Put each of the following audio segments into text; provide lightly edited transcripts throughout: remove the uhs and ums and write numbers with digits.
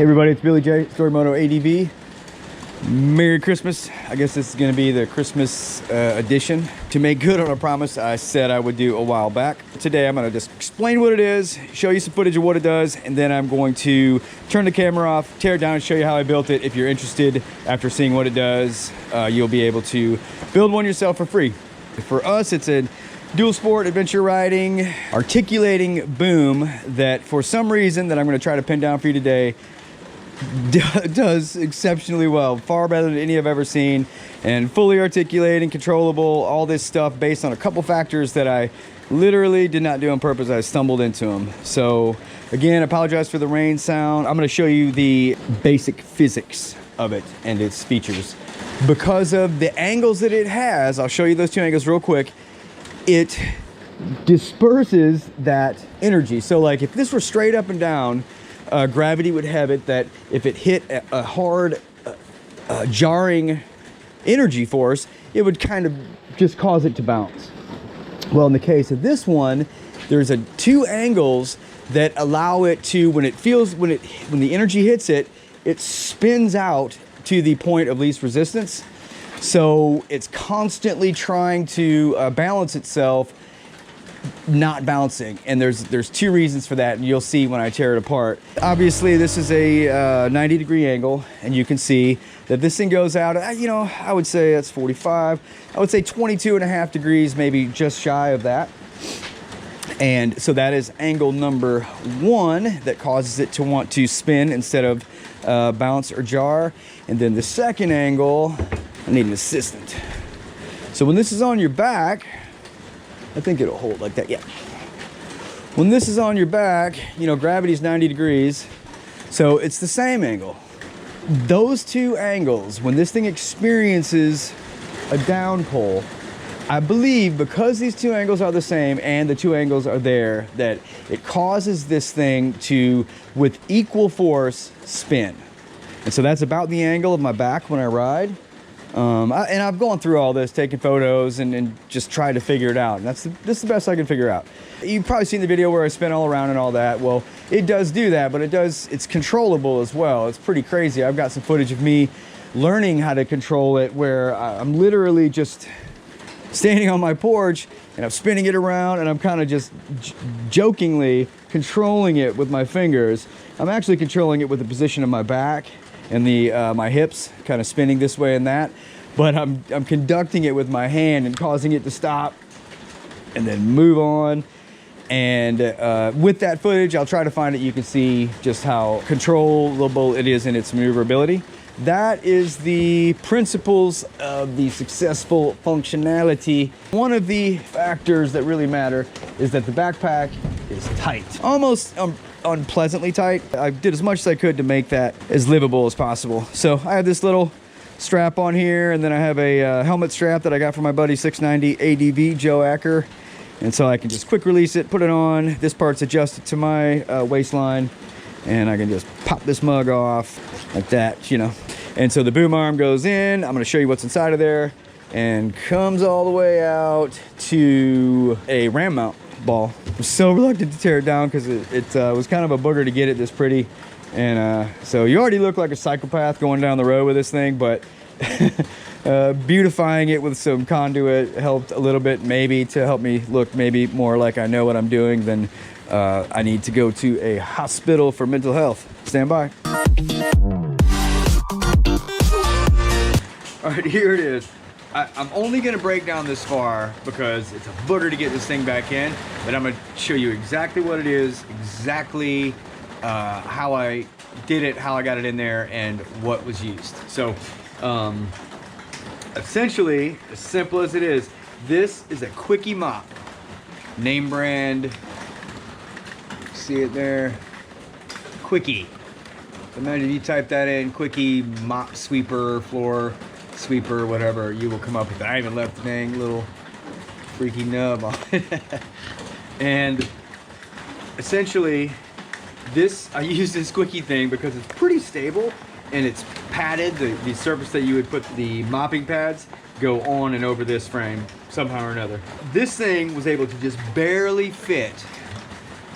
Hey everybody, it's Billy J, Story Moto ADV. Merry Christmas. I guess this is going to be the Christmas edition. To make good on a promise I said I would do a while back. Today I'm going to just explain what it is, show you some footage of what it does, and then I'm going to turn the camera off, tear it down, and show you how I built it. If you're interested, after seeing what it does, you'll be able to build one yourself for free. For us, it's a dual sport adventure riding articulating boom that for some reason that I'm going to try to pin down for you today does exceptionally well, far better than any I've ever seen, and fully articulating, controllable, all this stuff based on a couple factors that I literally did not do on purpose. I stumbled into them. So again, I apologize for the rain sound. I'm going to show you the basic physics of it and its features. Because of the angles that it has, I'll show you those two angles real quick. It disperses that energy. So like if this were straight up and down, gravity would have it that if it hit a hard jarring energy force, it would kind of just cause it to bounce. Well, in the case of this one, there's two angles that allow it to, when the energy hits it, it spins out to the point of least resistance. So it's constantly trying to balance itself, not bouncing, and there's two reasons for that, and you'll see when I tear it apart. Obviously this is a 90-degree angle, and you can see that this thing goes out, you know, I would say that's 45, I would say 22.5 degrees, maybe just shy of that. And so that is angle number one that causes it to want to spin instead of bounce or jar. And then the second angle, I need an assistant. So when this is on your back, I think it'll hold like that, yeah. When this is on your back, you know, gravity's 90 degrees, so it's the same angle. Those two angles, when this thing experiences a down pull, I believe because these two angles are the same and the two angles are there, that it causes this thing to, with equal force, spin. And so that's about the angle of my back when I ride. And I've gone through all this, taking photos and just tried to figure it out. And this is the best I can figure out. You've probably seen the video where I spin all around and all that. Well, it does do that, but it's controllable as well. It's pretty crazy. I've got some footage of me learning how to control it where I'm literally just standing on my porch and I'm spinning it around and I'm kind of just jokingly controlling it with my fingers. I'm actually controlling it with the position of my back and my hips kind of spinning this way and that, but I'm conducting it with my hand and causing it to stop and then move on. And with that footage, I'll try to find it. You can see just how controllable it is in its maneuverability. That is the principles of the successful functionality. One of the factors that really matter is that the backpack is tight, almost unpleasantly tight. I did as much as I could to make that as livable as possible. So I have this little strap on here, and then I have a helmet strap that I got from my buddy 690 ADV, Joe Acker. And so I can just quick release it, put it on. This part's adjusted to my waistline, and I can just pop this mug off like that, you know. And so the boom arm goes in. I'm gonna show you what's inside of there, and comes all the way out to a ram mount ball. I'm so reluctant to tear it down because it was kind of a booger to get it this pretty. And so you already look like a psychopath going down the road with this thing, but beautifying it with some conduit helped a little bit, maybe to help me look maybe more like I know what I'm doing than I need to go to a hospital for mental health. Stand by. All right, here it is. I'm only gonna break down this far because it's a booger to get this thing back in, but I'm gonna show you exactly what it is, exactly how I did it, how I got it in there, and what was used. So essentially, as simple as it is, this is a Quickie mop. Name brand, see it there, Quickie. Imagine if you type that in, Quickie mop sweeper, floor sweeper, whatever, you will come up with it. I even left the dang little freaky nub on it. And essentially, I use this Quickie thing because it's pretty stable and it's padded. The surface that you would put the mopping pads go on and over this frame somehow or another. This thing was able to just barely fit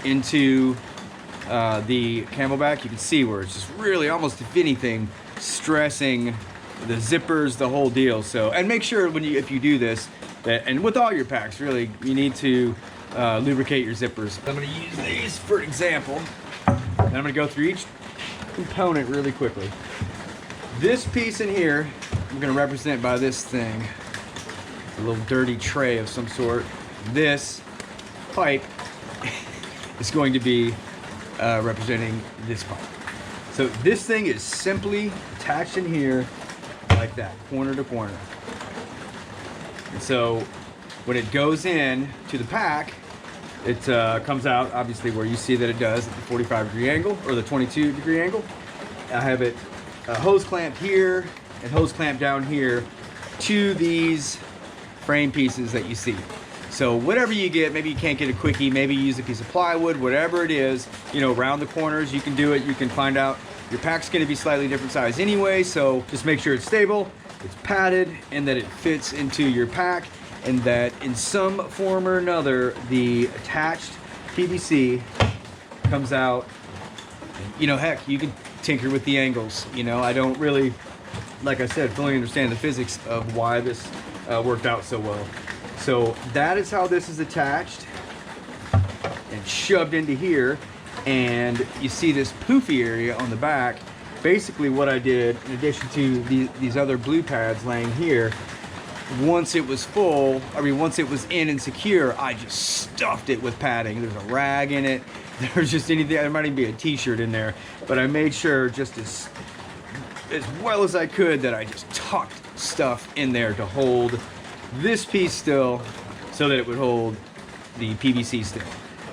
into the camelback, you can see where it's just really almost, if anything, stressing the zippers, the whole deal. So, and make sure when if you do this, that, and with all your packs, really, you need to lubricate your zippers. I'm going to use these for an example, and I'm going to go through each component really quickly. This piece in here, I'm going to represent by this thing, a little dirty tray of some sort. This pipe is going to be representing this pipe. So this thing is simply attached in here like that, corner to corner. And so when it goes in to the pack, it comes out obviously where you see that it does at the 45-degree angle or the 22-degree angle. I have it hose clamped here and hose clamped down here to these frame pieces that you see. So whatever you get, maybe you can't get a quickie, maybe you use a piece of plywood, whatever it is, you know, around the corners, you can do it. You can find out your pack's gonna be slightly different size anyway, so just make sure it's stable, it's padded, and that it fits into your pack, and that in some form or another, the attached PVC comes out. You know, heck, you can tinker with the angles. You know, I don't really, like I said, fully understand the physics of why this worked out so well. So that is how this is attached and shoved into here. And you see this poofy area on the back. Basically what I did, in addition to these other blue pads laying here, once it was full, once it was in and secure, I just stuffed it with padding. There's a rag in it. There's just anything, there might even be a t-shirt in there, but I made sure just as well as I could that I just tucked stuff in there to hold this piece still so that it would hold the PVC still.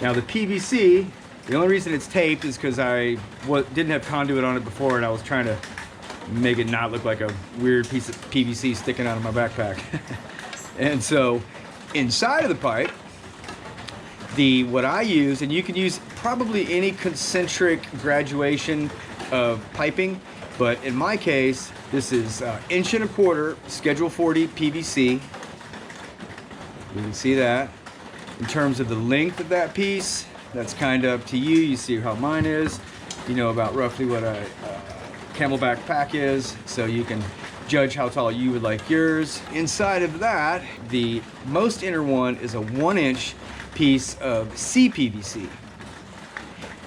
Now the PVC, the only reason it's taped is because I didn't have conduit on it before, and I was trying to make it not look like a weird piece of PVC sticking out of my backpack. And so inside of the pipe, what I use, and you can use probably any concentric graduation of piping, but in my case, this is 1.25" Schedule 40 PVC. You can see that. In terms of the length of that piece, that's kind of up to you. You see how mine is. You know about roughly what a camelback pack is, so you can judge how tall you would like yours. Inside of that, the most inner one is a 1-inch piece of CPVC.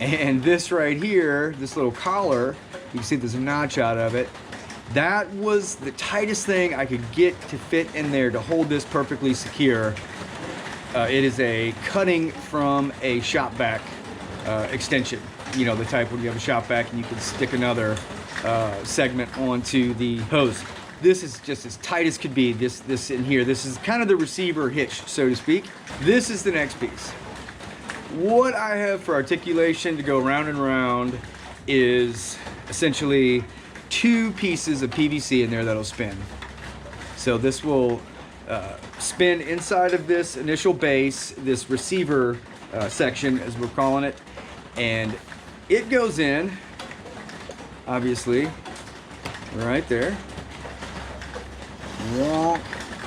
And this right here, this little collar, you can see there's a notch out of it. That was the tightest thing I could get to fit in there to hold this perfectly secure. It is a cutting from a shop vac extension. You know, the type when you have a shop vac and you can stick another segment onto the hose. This is just as tight as could be, this in here. This is kind of the receiver hitch, so to speak. This is the next piece. What I have for articulation to go round and round is essentially 2 pieces of PVC in there that'll spin. So this will spin inside of this initial base, this receiver section as we're calling it, and it goes in, obviously, right there,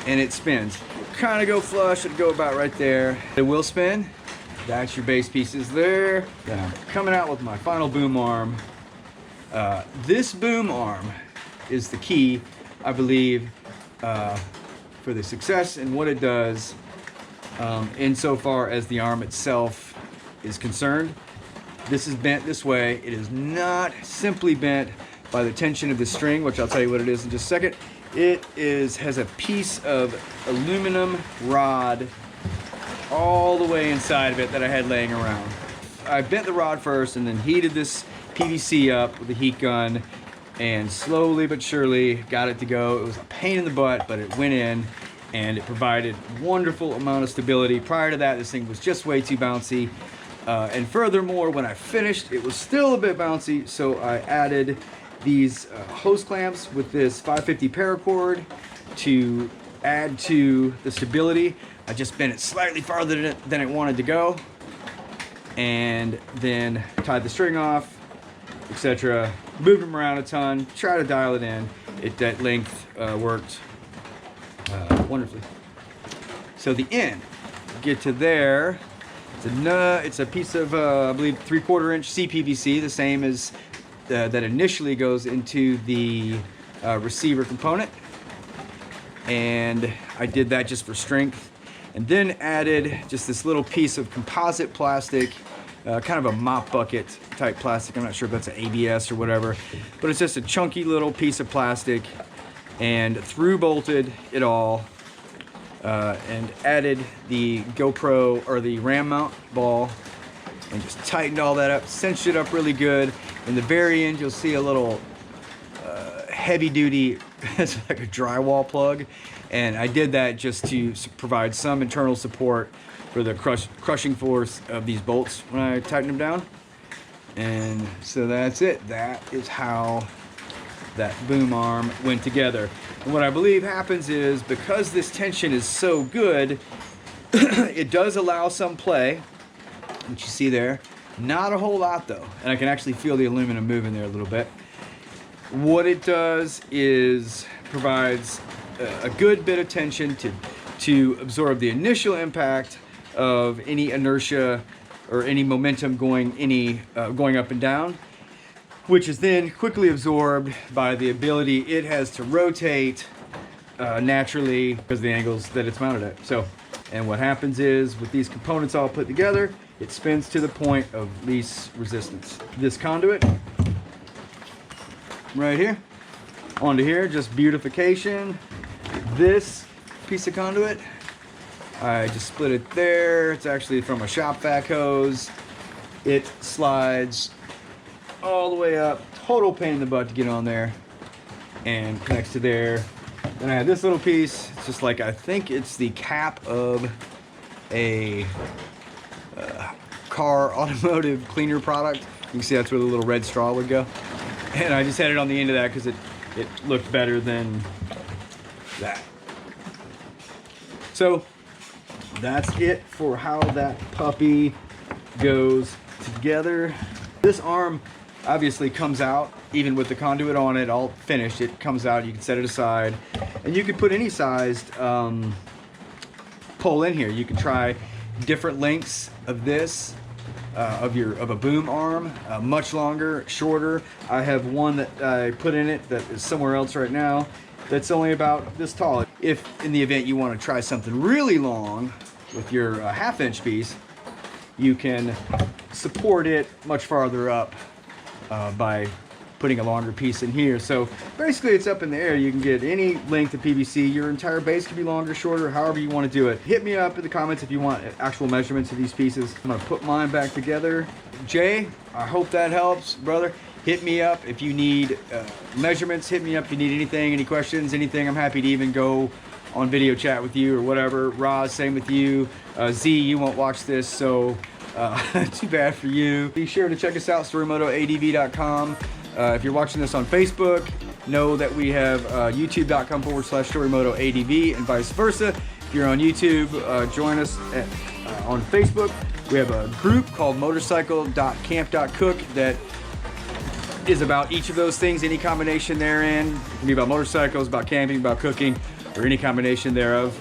and it spins. Kind of go flush, it'll go about right there. It will spin. That's your base pieces there. Then I'm coming out with my final boom arm. This boom arm is the key, I believe, for the success and what it does insofar as the arm itself is concerned. This is bent this way. It is not simply bent by the tension of the string, which I'll tell you what it is in just a second. It has a piece of aluminum rod all the way inside of it that I had laying around. I bent the rod first and then heated this PVC up with a heat gun, and slowly but surely got it to go. It was a pain in the butt, but it went in and it provided wonderful amount of stability. Prior to that, this thing was just way too bouncy. And furthermore, when I finished, it was still a bit bouncy, so I added these hose clamps with this 550 paracord to add to the stability. I just bent it slightly farther than it wanted to go, and then tied the string off, etc. Moved them around a ton, try to dial it in. That length worked wonderfully. So the end, get to there, It's a piece of, I believe, 3/4 inch CPVC, the same as that initially goes into the receiver component. And I did that just for strength. And then added just this little piece of composite plastic, kind of a mop bucket type plastic. I'm not sure if that's an ABS or whatever, but it's just a chunky little piece of plastic, and through bolted it all, and added the GoPro or the RAM mount ball, and just tightened all that up, cinched it up really good. In the very end, you'll see a little heavy duty, it's like a drywall plug. And I did that just to provide some internal support for the crushing force of these bolts when I tighten them down. And so that's it. That is how that boom arm went together. And what I believe happens is, because this tension is so good, it does allow some play, which you see there. Not a whole lot though. And I can actually feel the aluminum moving there a little bit. What it does is provides a good bit of tension to absorb the initial impact of any inertia or any momentum going up and down, which is then quickly absorbed by the ability it has to rotate naturally because of the angles that it's mounted at. So, and what happens is, with these components all put together, it spins to the point of least resistance. This conduit right here onto here, just beautification. This piece of conduit, I just split it there. It's actually from a shop vac hose. It slides all the way up, total pain in the butt to get on there, and connects to there. Then I have this little piece. It's just like, I think it's the cap of a car automotive cleaner product. You can see that's where the little red straw would go. And I just had it on the end of that because it looked better than that. So that's it for how that puppy goes together. This arm obviously comes out, even with the conduit on it all finished. It comes out, you can set it aside, and you can put any sized pole in here. You can try different lengths of this, of a boom arm, much longer, shorter. I have one that I put in it that is somewhere else right now that's only about this tall. If in the event you want to try something really long with your 1/2 inch piece, you can support it much farther up by putting a longer piece in here. So basically it's up in the air. You can get any length of PVC. Your entire base can be longer, shorter, however you want to do it. Hit me up in the comments if you want actual measurements of these pieces. I'm gonna put mine back together. Jay, I hope that helps, brother. Hit me up if you need measurements. Hit me up if you need anything, any questions, anything. I'm happy to even go on video chat with you or whatever. Roz, same with you. Z, you won't watch this, so too bad for you. Be sure to check us out, storymotoadv.com. If you're watching this on Facebook, know that we have youtube.com/storymotoadv and vice versa. If you're on YouTube, join us on Facebook. We have a group called motorcycle.camp.cook that is about each of those things, any combination therein. It can be about motorcycles, about camping, about cooking, or any combination thereof.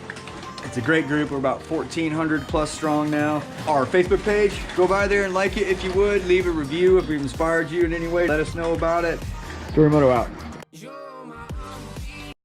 It's a great group. We're about 1,400 plus strong now. Our Facebook page, go by there and like it if you would. Leave a review if we've inspired you in any way. Let us know about it. Story Moto out.